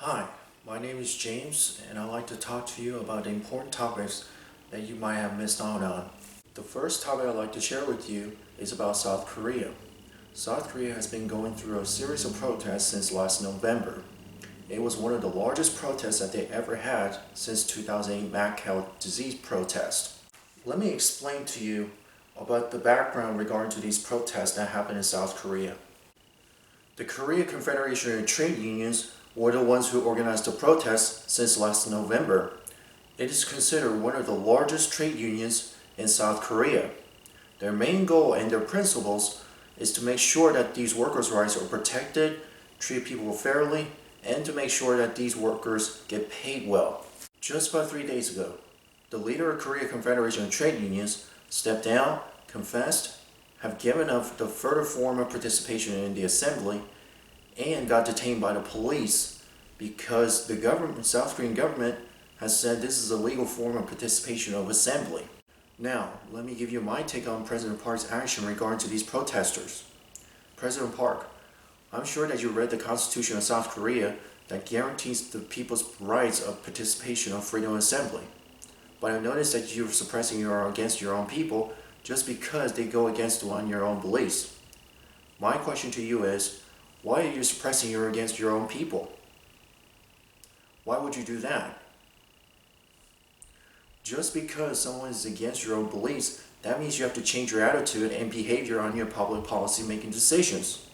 Hi, my name is James, and I'd like to talk to you about the important topics that you might have missed out on. The first topic I'd like to share with you is about South Korea. South Korea has been going through a series of protests since last November. It was one of the largest protests that they ever had since 2008 mad cow disease protest. Let me explain to you about the background regarding to these protests that happened in South Korea. The Korea Confederation of Trade Unions were the ones who organized the protests since last November. It is considered one of the largest trade unions in South Korea. Their main goal and their principles is to make sure that these workers' rights are protected, treat people fairly, and to make sure that these workers get paid well. Just about 3 days ago, the leader of Korea Confederation of Trade Unions stepped down, confessed, have given up the further form of participation in the assembly, and got detained by the police because the government, South Korean government, has said this is a legal form of participation of assembly. Now, let me give you my take on President Park's action regarding to these protesters. President Park, I'm sure that you read the Constitution of South Korea that guarantees the people's rights of participation of freedom of assembly. But I noticed that you're suppressing against your own people just because they go against your own beliefs. My question to you is, why are you suppressing against your own people? Why would you do that? Just because someone is against your own beliefs, that means you have to change your attitude and behavior on your public policy making decisions.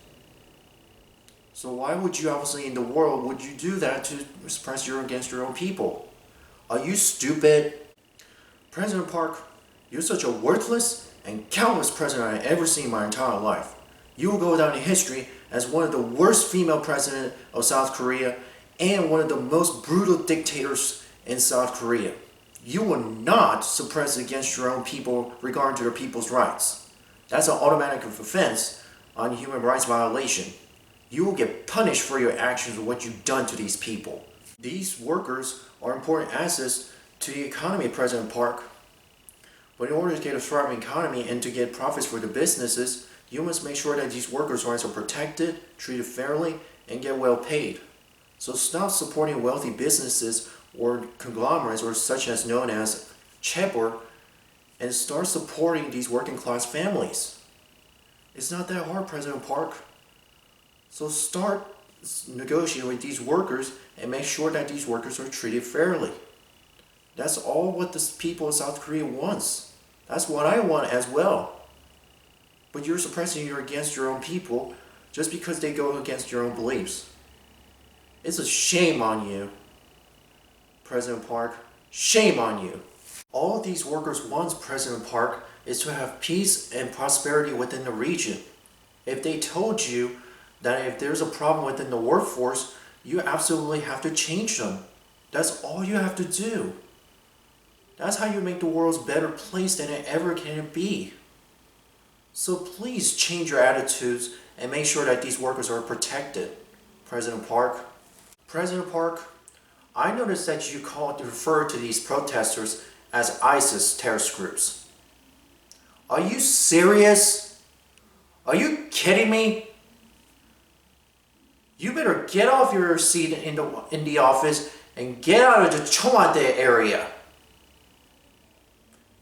So why would you, obviously in the world, would you do that to suppress against your own people? Are you stupid? President Park, you're such a worthless and countless president I've ever seen in my entire life. You will go down in history as one of the worst female presidents of South Korea and one of the most brutal dictators in South Korea. You will not suppress against your own people regarding to their people's rights. That's an automatic offense on human rights violation. You will get punished for your actions and what you've done to these people. These workers are important assets to the economy, President Park. But in order to get a thriving economy and to get profits for the businesses, you must make sure that these workers' rights are protected, treated fairly, and get well paid. So stop supporting wealthy businesses or conglomerates or such as known as chaebol and start supporting these working class families. It's not that hard, President Park. So start negotiating with these workers and make sure that these workers are treated fairly. That's all what the people of South Korea wants. That's what I want as well. But you're suppressing against your own people just because they go against your own beliefs. It's a shame on you, President Park. Shame on you. All these workers want, President Park, is to have peace and prosperity within the region. If they told you that if there's a problem within the workforce, you absolutely have to change them. That's all you have to do. That's how you make the world a better place than it ever can be. So please change your attitudes and make sure that these workers are protected, President Park. President Park, I noticed that you refer to these protesters as ISIS terrorist groups. Are you serious? Are you kidding me? You better get off your seat in the office and get out of the Chomade area.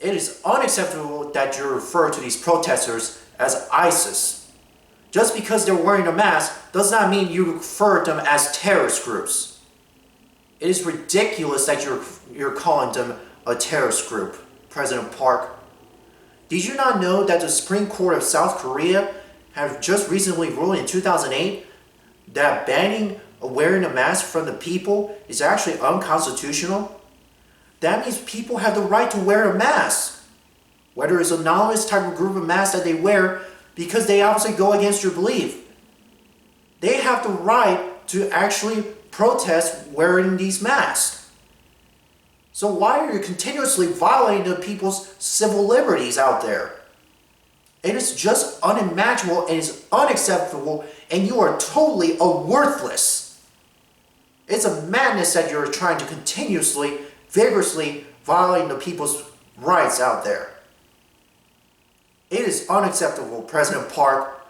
It is unacceptable that you refer to these protesters as ISIS. Just because they're wearing a mask does not mean you refer to them as terrorist groups. It is ridiculous that you're calling them a terrorist group, President Park. Did you not know that the Supreme Court of South Korea have just recently ruled in 2008 that banning wearing a mask from the people is actually unconstitutional? That means people have the right to wear a mask. Whether it's a anonymous type of group of masks that they wear because they obviously go against your belief. They have the right to actually protest wearing these masks. So why are you continuously violating the people's civil liberties out there? It is just unimaginable and is unacceptable, and you are totally worthless. It's a madness that you're trying to continuously vigorously violating the people's rights out there. It is unacceptable, President Park.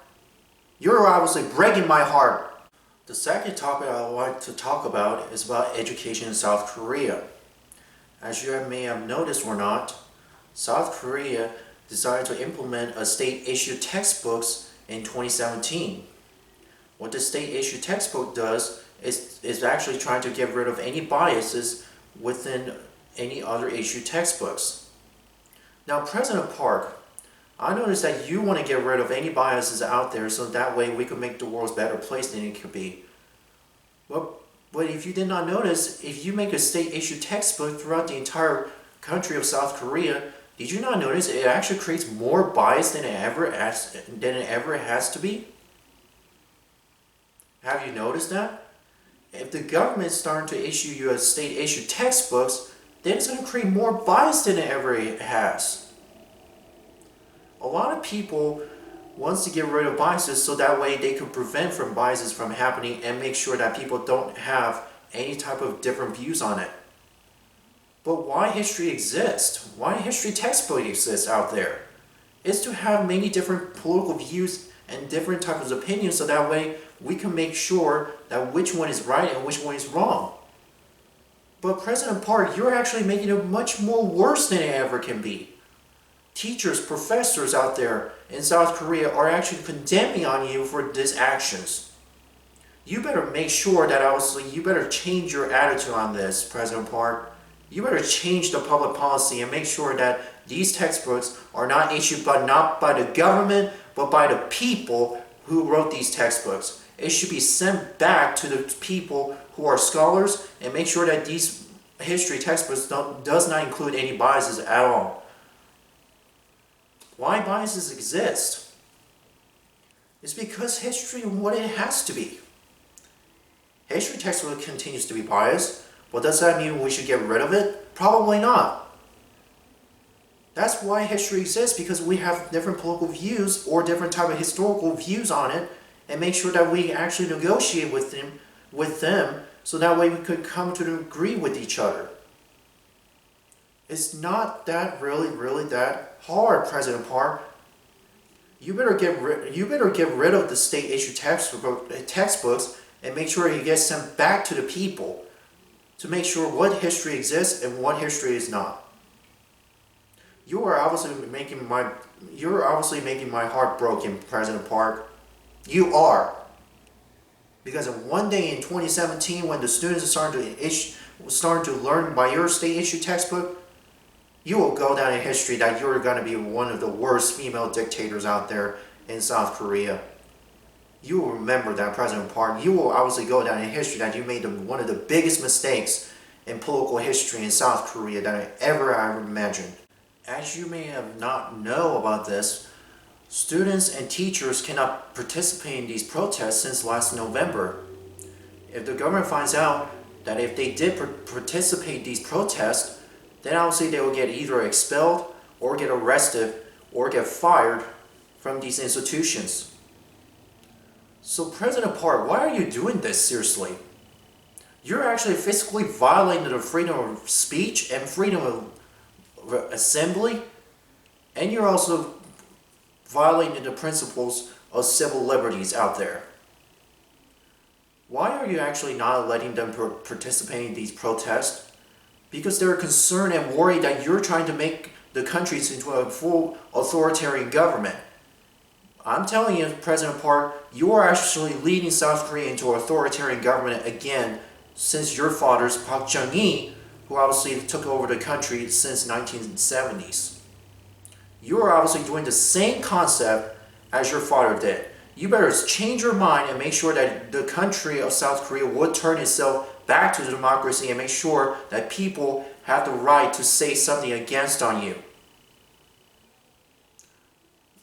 You're obviously breaking my heart. The second topic I want to talk about is about education in South Korea. As you may have noticed or not, South Korea decided to implement a state-issued textbooks in 2017. What the state-issued textbook does is actually trying to get rid of any biases within any other issued textbooks. Now, President Park, I noticed that you want to get rid of any biases out there so that way we can make the world a better place than it could be. But if you did not notice, if you make a state-issued textbook throughout the entire country of South Korea, did you not notice it actually creates more bias than it ever has to be? Have you noticed that? If the government is starting to issue you a state-issued textbooks, then it's going to create more bias than it ever has. A lot of people wants to get rid of biases so that way they could prevent from biases from happening and make sure that people don't have any type of different views on it. But why history exists? Why history textbook exists out there? Is to have many different political views and different types of opinions so that way we can make sure that which one is right and which one is wrong. But President Park, you're actually making it much more worse than it ever can be. Teachers, professors out there in South Korea are actually condemning on you for these actions. You better make sure that obviously you better change your attitude on this, President Park. You better change the public policy and make sure that these textbooks are not issued not by the government, but by the people who wrote these textbooks. It should be sent back to the people who are scholars and make sure that these history textbooks does not include any biases at all. Why biases exist? It's because history is what it has to be. History textbook continues to be biased, but does that mean we should get rid of it? Probably not. That's why history exists, because we have different political views or different type of historical views on it, and make sure that we actually negotiate with them so that way we could come to agree with each other. It's not that really that hard, President Park. You better get rid of the state-issued textbooks and make sure it gets sent back to the people to make sure what history exists and what history is not. You're obviously making my heart broken, President Park. You are. Because one day in 2017, when the students are starting to learn by your state-issued textbook, you will go down in history that you're going to be one of the worst female dictators out there in South Korea. You will remember that, President Park. You will obviously go down in history that you made one of the biggest mistakes in political history in South Korea that I ever imagined. As you may have not know about this, students and teachers cannot participate in these protests since last November. If the government finds out that if they did participate in these protests, then obviously they will get either expelled or get arrested or get fired from these institutions. So President Park, why are you doing this seriously? You're actually physically violating the freedom of speech and freedom of assembly, and you're also violating the principles of civil liberties out there. Why are you actually not letting them participate in these protests? Because they're concerned and worried that you're trying to make the countries into a full authoritarian government. I'm telling you, President Park, you are actually leading South Korea into an authoritarian government again since your father's Park Chung-hee, who obviously took over the country since 1970s. You are obviously doing the same concept as your father did. You better change your mind and make sure that the country of South Korea would turn itself back to democracy and make sure that people have the right to say something against on you.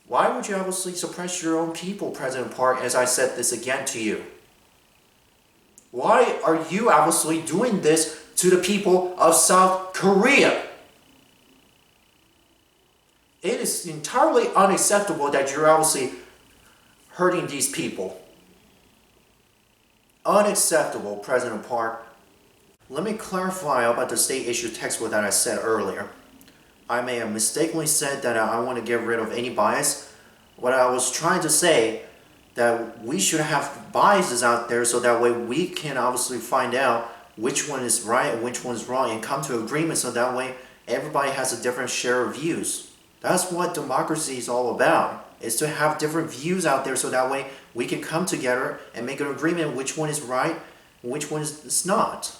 Why would you obviously suppress your own people, President Park, as I said this again to you? Why are you obviously doing this to the people of South Korea? It is entirely unacceptable that you're obviously hurting these people. Unacceptable, President Park. Let me clarify about the state-issued textbook that I said earlier. I may have mistakenly said that I want to get rid of any bias. What I was trying to say that we should have biases out there so that way we can obviously find out which one is right and which one is wrong and come to agreement so that way everybody has a different share of views. That's what democracy is all about, is to have different views out there so that way we can come together and make an agreement which one is right and which one is not.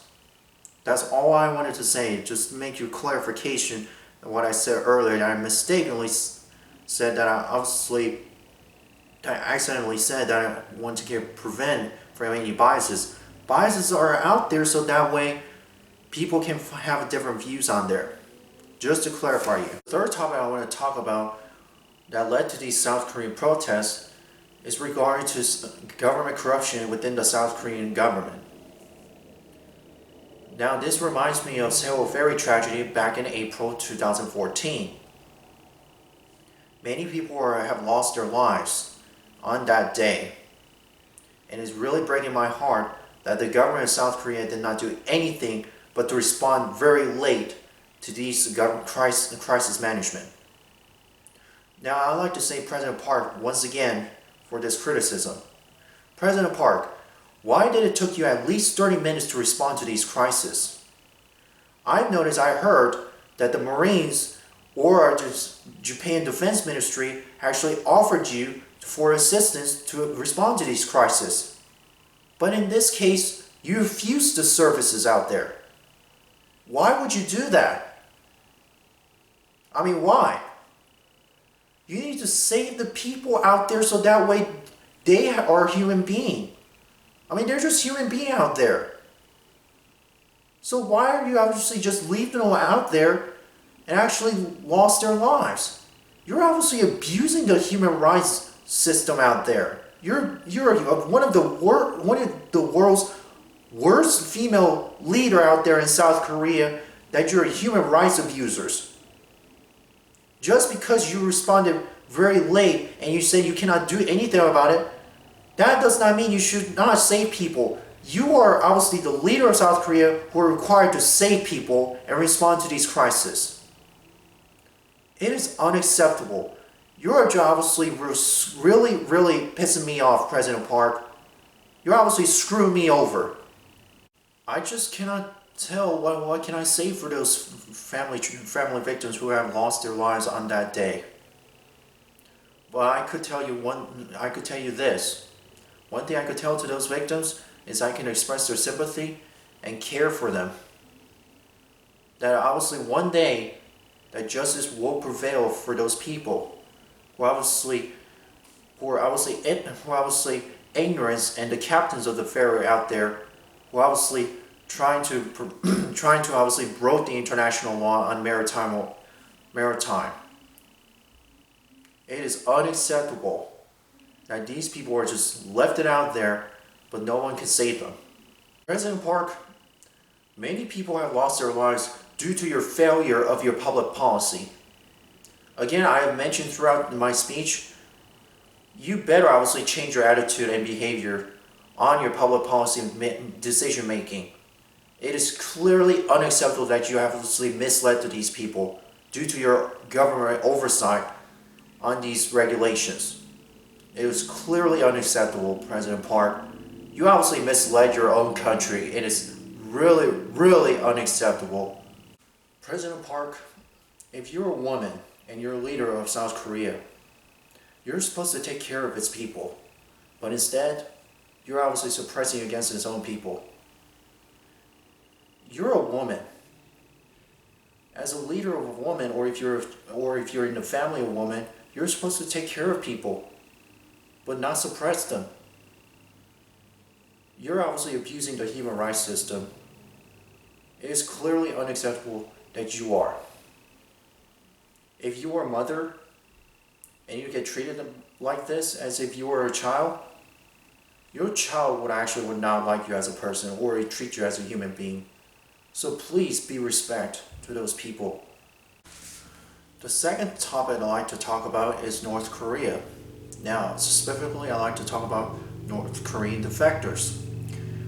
That's all I wanted to say, just to make your clarification of what I said earlier, that I mistakenly said that I accidentally said that I want to prevent from any biases. Biases are out there so that way people can have different views on there. Just to clarify you. The third topic I want to talk about that led to these South Korean protests is regarding to government corruption within the South Korean government. Now this reminds me of Seoul ferry tragedy back in April 2014. Many people have lost their lives on that day. And it's really breaking my heart that the government of South Korea did not do anything but to respond very late to these government crisis management. Now I'd like to say President Park once again for this criticism. President Park, why did it took you at least 30 minutes to respond to these crises? I heard that the Marines or the Japan Defense Ministry actually offered you for assistance to respond to these crises. But in this case, you refused the services out there. Why would you do that? I mean, why? You need to save the people out there so that way they are human beings. I mean, they're just human beings out there. So why are you obviously just leaving them out there and actually lost their lives? You're obviously abusing the human rights system out there. You're one of the world's worst female leader out there in South Korea, that you're human rights abusers. Just because you responded very late and you said you cannot do anything about it, that does not mean you should not save people. You are obviously the leader of South Korea who are required to save people and respond to these crises. It is unacceptable. Your job obviously really pissing me off, President Park. You're obviously screwing me over. I just cannot tell what can I say for those family victims who have lost their lives on that day. But I could tell you this. One thing I could tell to those victims is I can express their sympathy and care for them. That obviously one day that justice will prevail for those people who are obviously ignorant, and the captains of the ferry out there who are obviously trying to obviously broke the international law on maritime. It is unacceptable that these people are just left out there, but no one can save them. President Park, many people have lost their lives due to your failure of your public policy. Again, I have mentioned throughout my speech, you better obviously change your attitude and behavior on your public policy decision making. It is clearly unacceptable that you have obviously misled to these people due to your government oversight on these regulations. It was clearly unacceptable, President Park. You obviously misled your own country. It is really unacceptable. President Park, if you're a woman and you're a leader of South Korea, you're supposed to take care of its people. But instead, you're obviously suppressing against its own people. You're a woman. As a leader of a woman, or if you're in the family of a woman, you're supposed to take care of people, but not suppress them. You're obviously abusing the human rights system. It is clearly unacceptable that you are. If you are a mother and you get treated like this as if you were a child, your child would not like you as a person or treat you as a human being. So please be respect to those people. The second topic I'd like to talk about is North Korea. Now, specifically, I'd like to talk about North Korean defectors.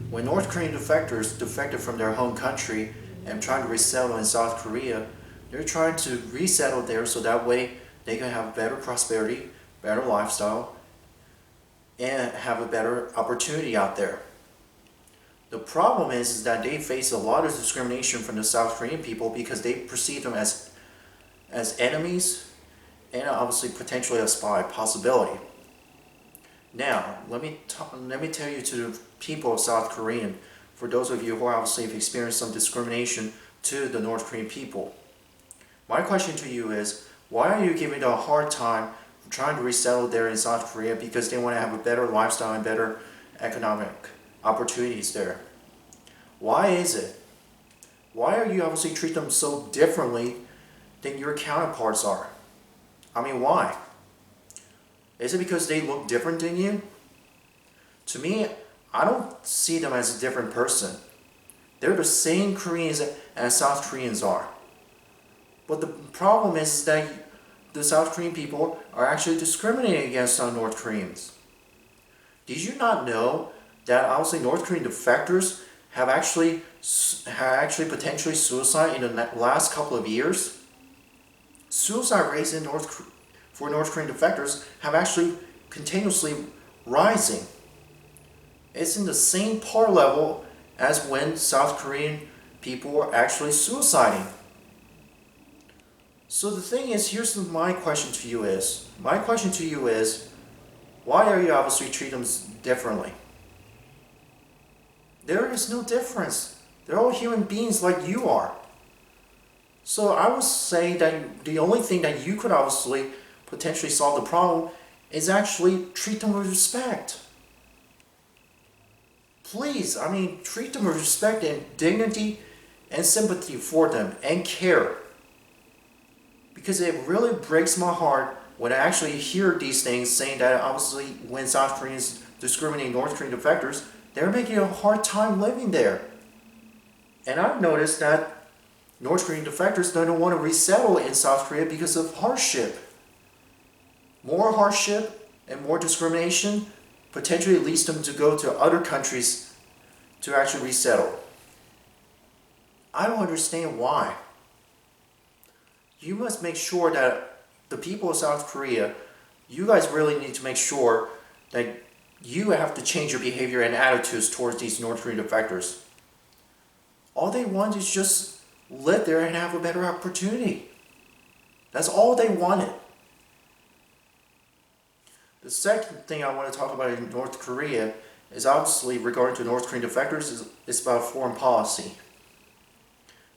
When North Korean defectors defected from their home country and trying to resettle in South Korea, they're trying to resettle there so that way they can have better prosperity, better lifestyle, and have a better opportunity out there. The problem is that they face a lot of discrimination from the South Korean people because they perceive them as enemies and obviously potentially a spy possibility. Now, let me tell you to the people of South Korea, for those of you who obviously have experienced some discrimination to the North Korean people. My question to you is, why are you giving them a hard time for trying to resettle there in South Korea because they want to have a better lifestyle and better economic opportunities there? Why is it? Why are you obviously treat them so differently than your counterparts are? I mean, why? Is it because they look different than you? To me, I don't see them as a different person. They're the same Koreans as South Koreans are. But the problem is that the South Korean people are actually discriminating against North Koreans. Did you not know that obviously North Korean defectors have actually potentially suicide in the last couple of years? Suicide rates for North Korean defectors have actually continuously rising. It's in the same par level as when South Korean people were actually suiciding. So the thing is, here's my question to you is, why are you obviously treating them differently? There is no difference. They're all human beings like you are. So I would say that the only thing that you could obviously potentially solve the problem is actually treat them with respect. Please, treat them with respect and dignity and sympathy for them and care. Because it really breaks my heart when I actually hear these things saying that obviously when South Koreans discriminate North Korean defectors, they're making a hard time living there. And I've noticed that North Korean defectors don't want to resettle in South Korea because of hardship. More hardship and more discrimination potentially leads them to go to other countries to actually resettle. I don't understand why. You must make sure that the people of South Korea, you guys really need to make sure that you have to change your behavior and attitudes towards these North Korean defectors. All they want is just live there and have a better opportunity. That's all they wanted. The second thing I want to talk about in North Korea is obviously regarding to North Korean defectors is about foreign policy,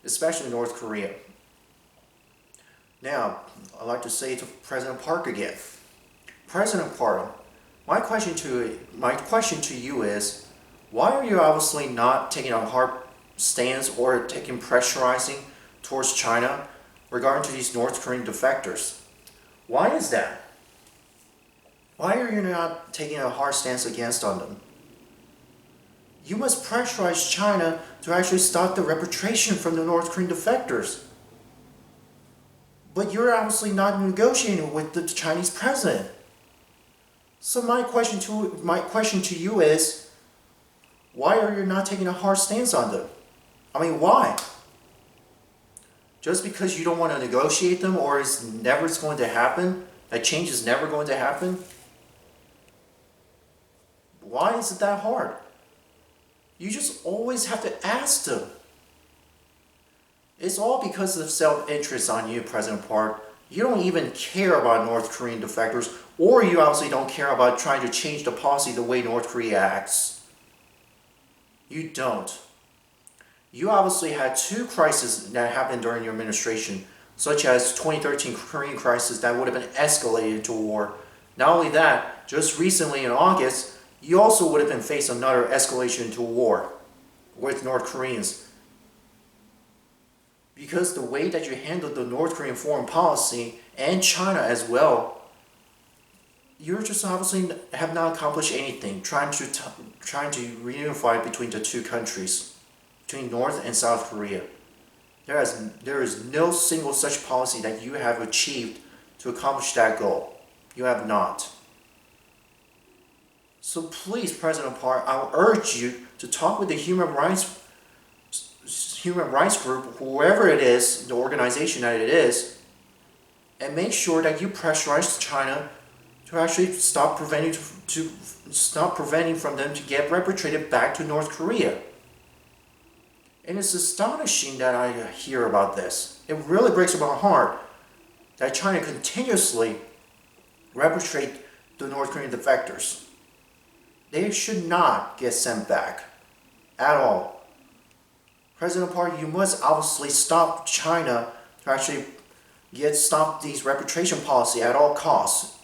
especially North Korea. Now, I'd like to say to President Park again. President Park, my question to you is, why are you obviously not taking a hard stance or taking pressurizing towards China regarding to these North Korean defectors? Why is that? Why are you not taking a hard stance against on them? You must pressurize China to actually stop the repatriation from the North Korean defectors. But you're obviously not negotiating with the Chinese president. So my question to you is, why are you not taking a hard stance on them? Why? Just because you don't want to negotiate them, or it's never going to happen? That change is never going to happen? Why is it that hard? You just always have to ask them. It's all because of self-interest on you, President Park. You don't even care about North Korean defectors, or you obviously don't care about trying to change the policy the way North Korea acts. You don't. You obviously had two crises that happened during your administration, such as 2013 Korean crisis that would have been escalated into war. Not only that, just recently in August, you also would have been faced another escalation into war with North Koreans. Because the way that you handled the North Korean foreign policy and China as well, you're just obviously have not accomplished anything trying to reunify between the two countries, between North and South Korea. There is no single such policy that you have achieved to accomplish that goal. You have not. So please, President Park, I'll urge you to talk with the human rights group, whoever it is, the organization that it is, and make sure that you pressurize China to actually stop preventing from them to get repatriated back to North Korea. And it's astonishing that I hear about this. It really breaks my heart that China continuously repatriate the North Korean defectors. They should not get sent back at all. President Park, you must obviously stop China to actually stop these repatriation policy at all costs.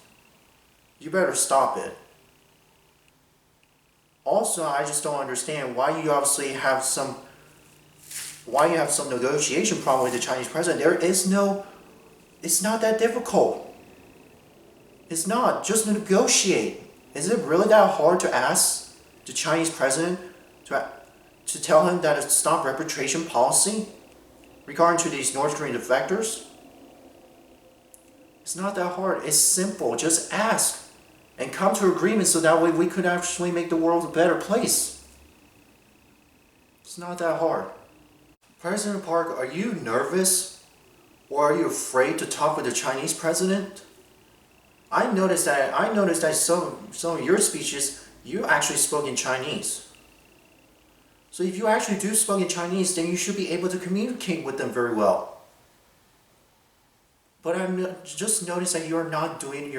You better stop it. Also, I just don't understand why you obviously have some negotiation problem with the Chinese president. It's not that difficult. It's not. Just negotiate. Is it really that hard to ask the Chinese president to tell him that it's stop repatriation policy regarding to these North Korean defectors? It's not that hard. It's simple. Just ask and come to agreement so that way we could actually make the world a better place. It's not that hard. President Park, are you nervous or are you afraid to talk with the Chinese president? I noticed that some of your speeches you actually spoke in Chinese. So if you actually do speak in Chinese, then you should be able to communicate with them very well. But I'm just noticed that you are not doing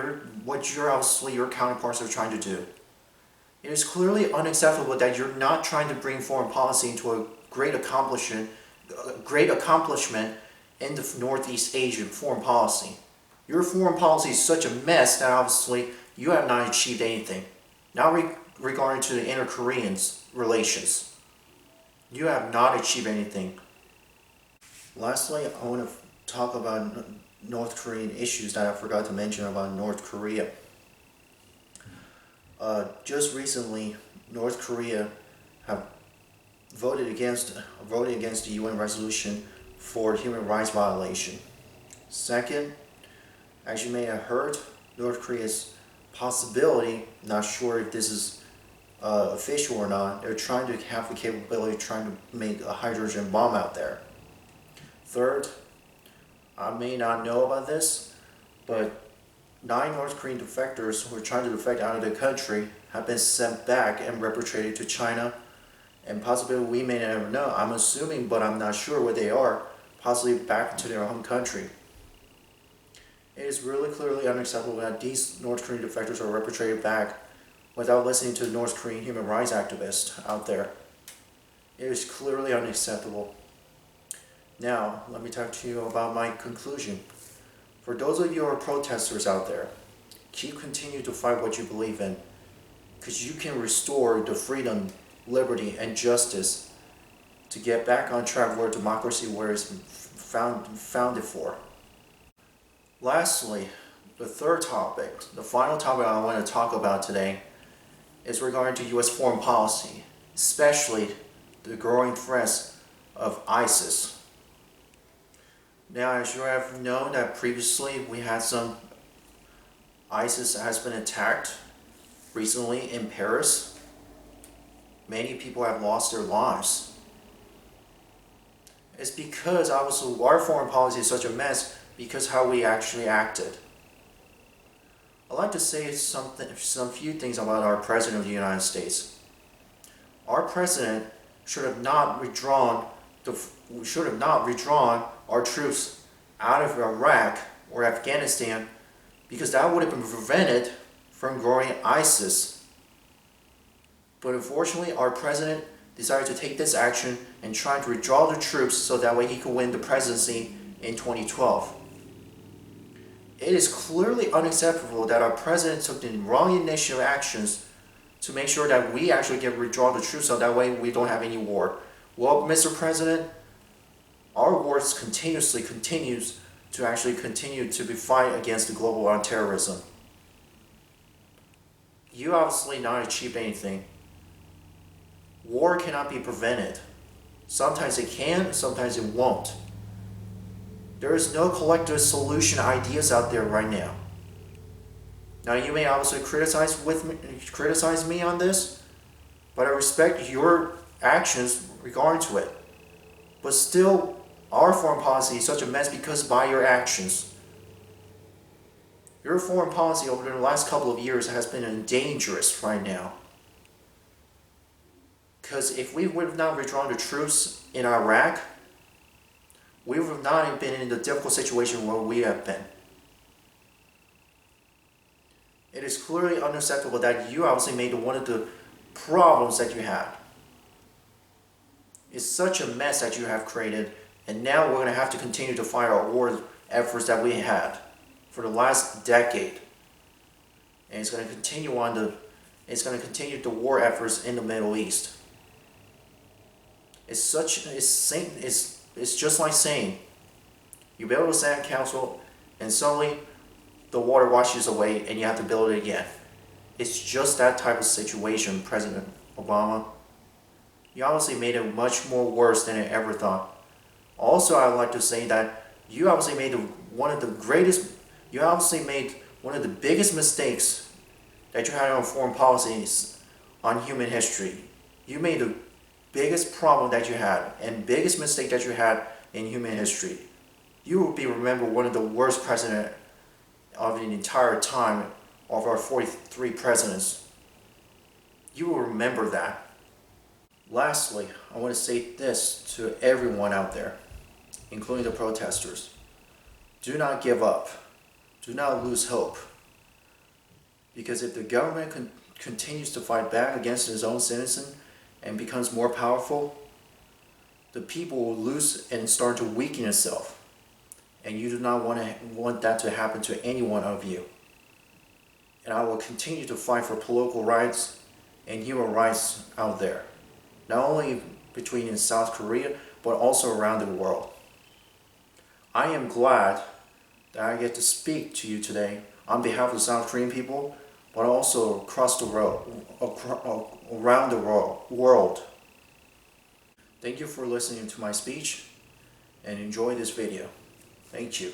what your counterparts are trying to do. It is clearly unacceptable that you're not trying to bring foreign policy into a great accomplishment in the Northeast Asian foreign policy. Your foreign policy is such a mess that obviously you have not achieved anything. Now regarding to the inter-Korean relations, you have not achieved anything. Lastly, I want to talk about North Korean issues that I forgot to mention about North Korea. Just recently, North Korea have voted against the UN resolution for human rights violation. Second, as you may have heard, North Korea's possibility, not sure if this is official or not, they're trying to have the capability of trying to make a hydrogen bomb out there. Third, I may not know about this, but 9 North Korean defectors who are trying to defect out of the country have been sent back and repatriated to China, and possibly we may never know. I'm assuming, but I'm not sure what they are, possibly back to their home country. It is really clearly unacceptable that these North Korean defectors are repatriated back without listening to North Korean human rights activists out there. It is clearly unacceptable. Now, let me talk to you about my conclusion. For those of you who are protesters out there, continue to fight what you believe in, because you can restore the freedom, liberty, and justice to get back on track where democracy where it's founded for. Lastly, the third topic, the final topic I want to talk about today is regarding to U.S. foreign policy, especially the growing threats of ISIS. Now, as you have known that previously we had ISIS has been attacked recently in Paris. Many people have lost their lives. It's because obviously our foreign policy is such a mess because how we actually acted. I'd like to say some few things about our President of the United States. Our President should have not withdrawn our troops out of Iraq or Afghanistan, because that would have been prevented from growing ISIS. But unfortunately, our President decided to take this action and try to withdraw the troops so that way he could win the presidency in 2012. It is clearly unacceptable that our President took the wrong initial actions to make sure that we actually withdraw the troops so that way we don't have any war. Well, Mr. President, our wars continues to actually continue to be fight against the global war on terrorism. You obviously not achieved anything. War cannot be prevented. Sometimes it can, sometimes it won't. There is no collective solution ideas out there right now. Now you may obviously criticize me on this, but I respect your actions regarding to it. But still, our foreign policy is such a mess because by your actions. Your foreign policy over the last couple of years has been dangerous right now. Because if we would have not withdrawn the troops in Iraq, we would have not been in the difficult situation where we have been. It is clearly unacceptable that you obviously made one of the problems that you had. It's such a mess that you have created, and now we're going to have to continue to fight our war efforts that we had for the last decade. And it's going to continue the war efforts in the Middle East. It's just like saying you build a sand castle and suddenly the water washes away and you have to build it again. It's just that type of situation, President Obama. You obviously made it much more worse than I ever thought. Also, I would like to say that you obviously made one of the biggest mistakes that you had on foreign policies on human history. You made the biggest problem that you had and biggest mistake that you had in human history. You will be remembered one of the worst presidents of the entire time of our 43 presidents. You will remember that. Lastly, I want to say this to everyone out there, including the protesters. Do not give up. Do not lose hope. Because if the government continues to fight back against its own citizen and becomes more powerful, the people will lose and start to weaken itself. And you do not want that to happen to any one of you. And I will continue to fight for political rights and human rights out there. Not only between in South Korea, but also around the world. I am glad that I get to speak to you today on behalf of the South Korean people, but also across the world, around the world. Thank you for listening to my speech and enjoy this video. Thank you.